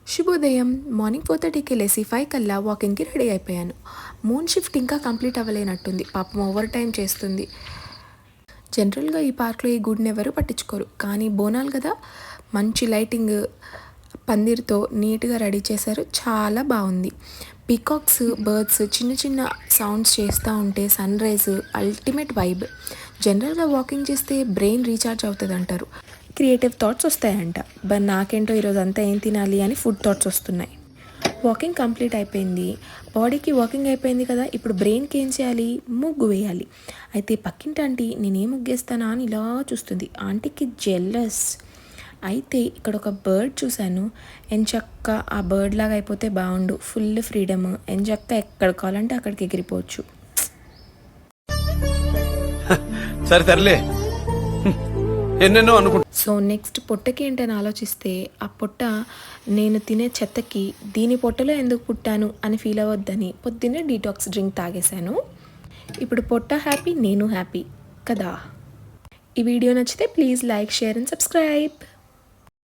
శుభోదయం. మార్నింగ్ 4:30కి లేసి 5 కల్లా వాకింగ్‌కి రెడీ అయిపోయాను. మూన్ షిఫ్ట్ ఇంకా కంప్లీట్ అవ్వలేనట్టుంది. పాపం ఓవర్ టైం చేస్తుంది. జనరల్‌గా ఈ పార్క్‌లో ఈ గుడిని ఎవరు పట్టించుకోరు. కానీ బోనాలు కదా, మంచి లైటింగ్ పందిరితో నీట్‌గా రెడీ చేశారు. చాలా బాగుంది. పీకాక్స్, బర్డ్స్ చిన్న చిన్న సౌండ్స్ చేస్తూ ఉంటే సన్రైజ్ అల్టిమేట్ వైబ్. జనరల్‌గా వాకింగ్ చేస్తే బ్రెయిన్ రీఛార్జ్ అవుతుంది అంటారు. క్రియేటివ్ థాట్స్ వస్తాయంట. బట్ నాకేంటో ఈరోజు అంతా ఏం తినాలి అని ఫుడ్ థాట్స్ వస్తున్నాయి. వాకింగ్ కంప్లీట్ అయిపోయింది. బాడీకి వాకింగ్ అయిపోయింది కదా, ఇప్పుడు బ్రెయిన్కి ఏం చేయాలి? ముగ్గు వేయాలి. అయితే పక్కింటి ఆంటీ నేనేం ముగ్గేస్తానా అని ఇలా చూస్తుంది. ఆంటీకి జెల్లస్. అయితే ఇక్కడ ఒక బర్డ్ చూశాను. ఎంచక్క ఆ బర్డ్ లాగా అయిపోతే బాగుండు. Full freedom. ఎంచక్క ఎక్కడ కావాలంటే అక్కడికి ఎగిరిపోవచ్చు. సరే తరలే, ఎన్నెన్నో అనుకుంటా. సో నెక్స్ట్ పొట్టకి ఏంటని ఆలోచిస్తే, ఆ పొట్ట నేను తినే చెత్తకి దీని పొట్టలో ఎందుకు పుట్టాను అని ఫీల్ అవ్వద్దని పొద్దున్నే డీటాక్స్ డ్రింక్ తాగేశాను. ఇప్పుడు పొట్ట హ్యాపీ, నేను హ్యాపీ కదా. ఈ వీడియో నచ్చితే please like, share and subscribe.